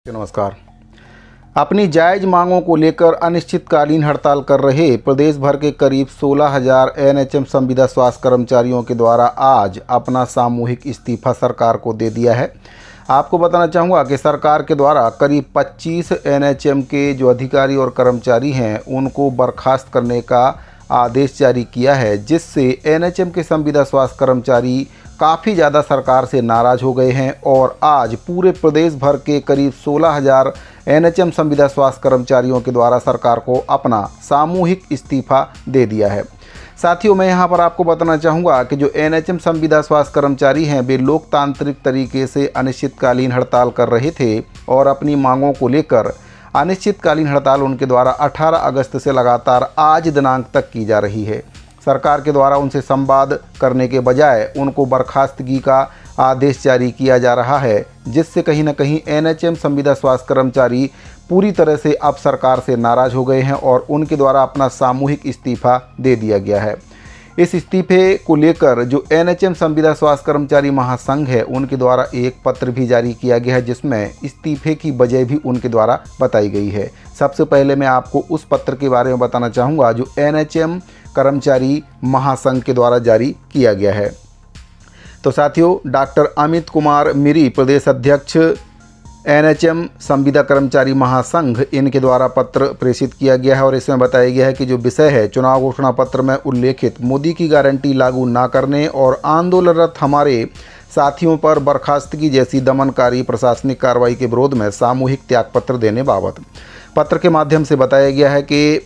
नमस्कार। अपनी जायज़ मांगों को लेकर अनिश्चितकालीन हड़ताल कर रहे प्रदेश भर के करीब 16,000 एनएचएम संविदा स्वास्थ्य कर्मचारियों के द्वारा आज अपना सामूहिक इस्तीफा सरकार को दे दिया है। आपको बताना चाहूँगा कि सरकार के द्वारा करीब 25 एनएचएम के जो अधिकारी और कर्मचारी हैं उनको बर्खास्त करने का आदेश जारी किया है, जिससे एनएचएम के संविदा स्वास्थ्य कर्मचारी काफ़ी ज़्यादा सरकार से नाराज़ हो गए हैं और आज पूरे प्रदेश भर के करीब 16,000 एनएचएम संविदा स्वास्थ्य कर्मचारियों के द्वारा सरकार को अपना सामूहिक इस्तीफा दे दिया है। साथियों, मैं यहाँ पर आपको बताना चाहूँगा कि जो एनएचएम संविदा स्वास्थ्य कर्मचारी हैं वे लोकतांत्रिक तरीके से अनिश्चितकालीन हड़ताल कर रहे थे और अपनी मांगों को लेकर अनिश्चितकालीन हड़ताल उनके द्वारा 18 अगस्त से लगातार आज दिनांक तक की जा रही है। सरकार के द्वारा उनसे संवाद करने के बजाय उनको बर्खास्तगी का आदेश जारी किया जा रहा है, जिससे कहीं न कहीं एनएचएम संविदा स्वास्थ्य कर्मचारी पूरी तरह से अब सरकार से नाराज़ हो गए हैं और उनके द्वारा अपना सामूहिक इस्तीफा दे दिया गया है। इस इस्तीफे को लेकर जो एनएचएम संविदा स्वास्थ्य कर्मचारी महासंघ है उनके द्वारा एक पत्र भी जारी किया गया है, जिसमें इस्तीफे की वजह भी उनके द्वारा बताई गई है। सबसे पहले मैं आपको उस पत्र के बारे में बताना चाहूँगा जो एनएचएम कर्मचारी महासंघ के द्वारा जारी किया गया है। तो साथियों, डॉक्टर अमित कुमार मिरी, प्रदेश अध्यक्ष एनएचएम संविदा कर्मचारी महासंघ, इनके द्वारा पत्र प्रेषित किया गया है और इसमें बताया गया है कि जो विषय है चुनाव घोषणा पत्र में उल्लेखित मोदी की गारंटी लागू ना करने और आंदोलनरत हमारे साथियों पर बर्खास्तगी जैसी दमनकारी प्रशासनिक कार्रवाई के विरोध में सामूहिक त्यागपत्र देने बाबत पत्र के माध्यम से बताया गया है कि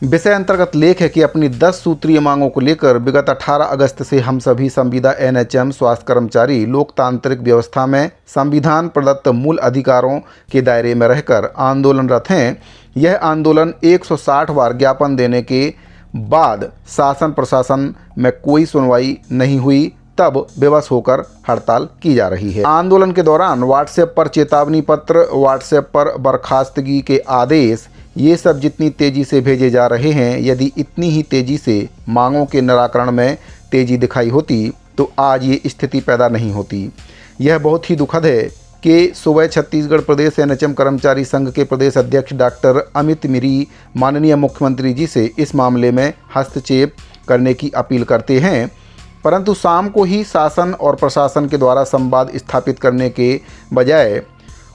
विषय अंतर्गत लेख है कि अपनी 10 सूत्रीय मांगों को लेकर विगत 18 अगस्त से हम सभी संविदा एनएचएम स्वास्थ्य कर्मचारी लोकतांत्रिक व्यवस्था में संविधान प्रदत्त मूल अधिकारों के दायरे में रहकर आंदोलनरत हैं। यह आंदोलन 160 बार ज्ञापन देने के बाद शासन प्रशासन में कोई सुनवाई नहीं हुई, तब बेबस होकर हड़ताल की जा रही है। आंदोलन के दौरान व्हाट्सएप पर चेतावनी पत्र, व्हाट्सएप पर बर्खास्तगी के आदेश, ये सब जितनी तेज़ी से भेजे जा रहे हैं, यदि इतनी ही तेज़ी से मांगों के निराकरण में तेज़ी दिखाई होती तो आज ये स्थिति पैदा नहीं होती। यह बहुत ही दुखद है कि सुबह छत्तीसगढ़ प्रदेश एनएचएम कर्मचारी संघ के प्रदेश अध्यक्ष डॉक्टर अमित मिरी माननीय मुख्यमंत्री जी से इस मामले में हस्तक्षेप करने की अपील करते हैं, परंतु शाम को ही शासन और प्रशासन के द्वारा संवाद स्थापित करने के बजाय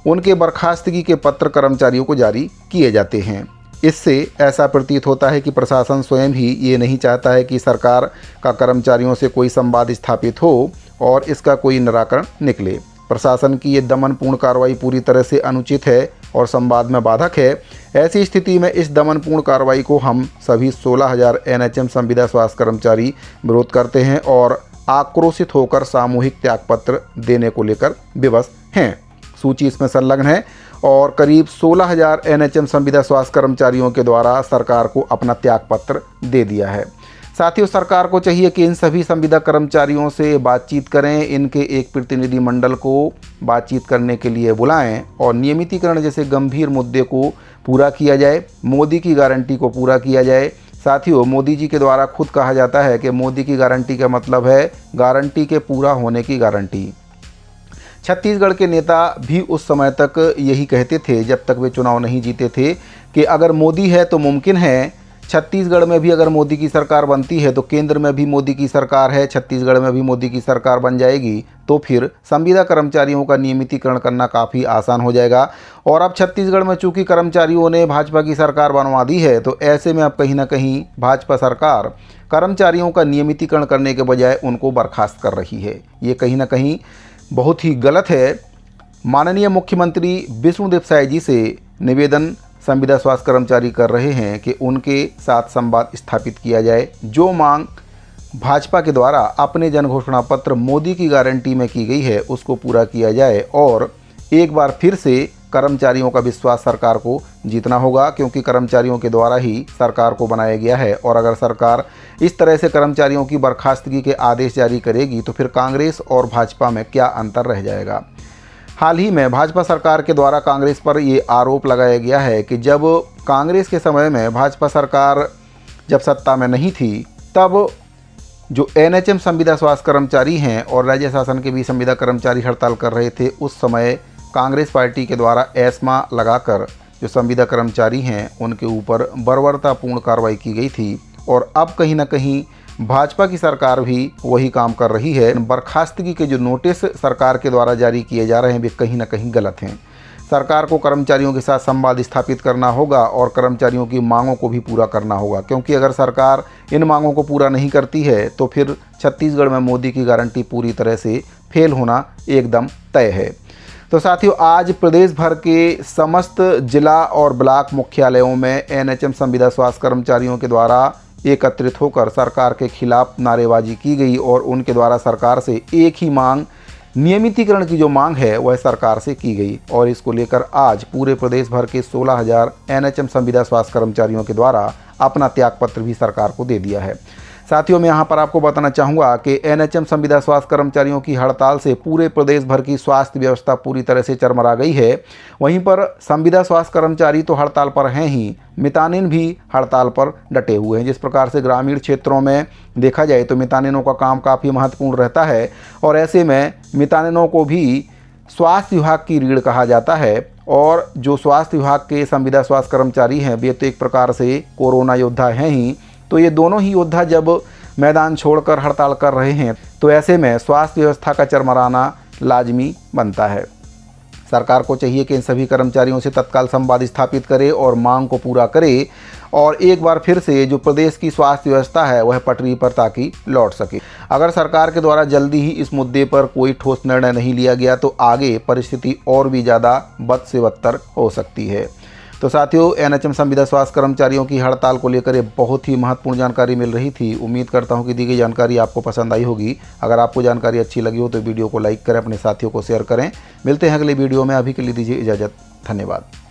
उनके बर्खास्तगी के पत्र कर्मचारियों को जारी किए जाते हैं। इससे ऐसा प्रतीत होता है कि प्रशासन स्वयं ही ये नहीं चाहता है कि सरकार का कर्मचारियों से कोई संवाद स्थापित हो और इसका कोई निराकरण निकले। प्रशासन की ये दमनपूर्ण कार्रवाई पूरी तरह से अनुचित है और संवाद में बाधक है। ऐसी स्थिति में इस दमनपूर्ण कार्रवाई को हम सभी 16,000 एनएचएम संविदा स्वास्थ्य कर्मचारी विरोध करते हैं और आक्रोशित होकर सामूहिक त्यागपत्र देने को लेकर विवश हैं। सूची इसमें संलग्न है और करीब 16,000 एनएचएम संविदा स्वास्थ्य कर्मचारियों के द्वारा सरकार को अपना त्यागपत्र दे दिया है। साथियों, सरकार को चाहिए कि इन सभी संविदा कर्मचारियों से बातचीत करें, इनके एक प्रतिनिधि मंडल को बातचीत करने के लिए बुलाएं और नियमितीकरण जैसे गंभीर मुद्दे को पूरा किया जाए, मोदी की गारंटी को पूरा किया जाए। साथियों, मोदी जी के द्वारा खुद कहा जाता है कि मोदी की गारंटी का मतलब है गारंटी के पूरा होने की गारंटी। छत्तीसगढ़ के नेता भी उस समय तक यही कहते थे जब तक वे चुनाव नहीं जीते थे कि अगर मोदी है तो मुमकिन है छत्तीसगढ़ में भी अगर मोदी की सरकार बनती है तो केंद्र में भी मोदी की सरकार है, छत्तीसगढ़ में भी मोदी की सरकार बन जाएगी तो फिर संविदा कर्मचारियों का नियमितीकरण करना काफ़ी आसान हो जाएगा। और अब छत्तीसगढ़ में चूंकि कर्मचारियों ने भाजपा की सरकार बनवा दी है तो ऐसे में अब कहीं ना कहीं भाजपा सरकार कर्मचारियों का नियमितीकरण करने के बजाय उनको बर्खास्त कर रही है। ये कहीं ना कहीं बहुत ही गलत है। माननीय मुख्यमंत्री विष्णुदेव साय जी से निवेदन संविदा स्वास्थ्य कर्मचारी कर रहे हैं कि उनके साथ संवाद स्थापित किया जाए। जो मांग भाजपा के द्वारा अपने जन घोषणा पत्र मोदी की गारंटी में की गई है उसको पूरा किया जाए और एक बार फिर से कर्मचारियों का विश्वास सरकार को जीतना होगा, क्योंकि कर्मचारियों के द्वारा ही सरकार को बनाया गया है। और अगर सरकार इस तरह से कर्मचारियों की बर्खास्तगी के आदेश जारी करेगी तो फिर कांग्रेस और भाजपा में क्या अंतर रह जाएगा। हाल ही में भाजपा सरकार के द्वारा कांग्रेस पर ये आरोप लगाया गया है कि जब कांग्रेस के समय में भाजपा सरकार जब सत्ता में नहीं थी तब जो एनएचएम संविदा स्वास्थ्य कर्मचारी हैं और राज्य शासन के भी संविदा कर्मचारी हड़ताल कर रहे थे, उस समय कांग्रेस पार्टी के द्वारा एस्मा लगाकर जो संविदा कर्मचारी हैं उनके ऊपर बर्बरतापूर्ण कार्रवाई की गई थी और अब कहीं ना कहीं भाजपा की सरकार भी वही काम कर रही है। बर्खास्तगी के जो नोटिस सरकार के द्वारा जारी किए जा रहे हैं वे कहीं ना कहीं गलत हैं। सरकार को कर्मचारियों के साथ संवाद स्थापित करना होगा और कर्मचारियों की मांगों को भी पूरा करना होगा, क्योंकि अगर सरकार इन मांगों को पूरा नहीं करती है तो फिर छत्तीसगढ़ में मोदी की गारंटी पूरी तरह से फेल होना एकदम तय है। तो साथियों, आज प्रदेश भर के समस्त जिला और ब्लॉक मुख्यालयों में एनएचएम संविदा स्वास्थ्य कर्मचारियों के द्वारा एकत्रित होकर सरकार के खिलाफ नारेबाजी की गई और उनके द्वारा सरकार से एक ही मांग, नियमितीकरण की जो मांग है वह सरकार से की गई और इसको लेकर आज पूरे प्रदेश भर के 16,000 एनएचएम संविदा स्वास्थ्य कर्मचारियों के द्वारा अपना त्यागपत्र भी सरकार को दे दिया है। साथियों, मैं यहाँ पर आपको बताना चाहूँगा कि एनएचएम संविदा स्वास्थ्य कर्मचारियों की हड़ताल से पूरे प्रदेश भर की स्वास्थ्य व्यवस्था पूरी तरह से चरमरा गई है। वहीं पर संविदा स्वास्थ्य कर्मचारी तो हड़ताल पर हैं ही, मितानिन भी हड़ताल पर डटे हुए हैं। जिस प्रकार से ग्रामीण क्षेत्रों में देखा जाए तो मितानिनों का काम काफ़ी महत्वपूर्ण रहता है और ऐसे में मितानिनों को भी स्वास्थ्य विभाग की रीढ़ कहा जाता है और जो स्वास्थ्य विभाग के संविदा स्वास्थ्य कर्मचारी हैं वे तो एक प्रकार से कोरोना योद्धा हैं ही। तो ये दोनों ही योद्धा जब मैदान छोड़कर हड़ताल कर रहे हैं तो ऐसे में स्वास्थ्य व्यवस्था का चरमराना लाजमी बनता है। सरकार को चाहिए कि इन सभी कर्मचारियों से तत्काल संवाद स्थापित करे और मांग को पूरा करे और एक बार फिर से जो प्रदेश की स्वास्थ्य व्यवस्था है वह पटरी पर ताकि लौट सके। अगर सरकार के द्वारा जल्दी ही इस मुद्दे पर कोई ठोस निर्णय नहीं लिया गया तो आगे परिस्थिति और भी ज़्यादा बद से बदतर हो सकती है। तो साथियों, एनएचएम संविदा स्वास्थ्य कर्मचारियों की हड़ताल को लेकर ये बहुत ही महत्वपूर्ण जानकारी मिल रही थी। उम्मीद करता हूं कि दी गई जानकारी आपको पसंद आई होगी। अगर आपको जानकारी अच्छी लगी हो तो वीडियो को लाइक करें, अपने साथियों को शेयर करें। मिलते हैं अगले वीडियो में, अभी के लिए दीजिए इजाज़त। धन्यवाद।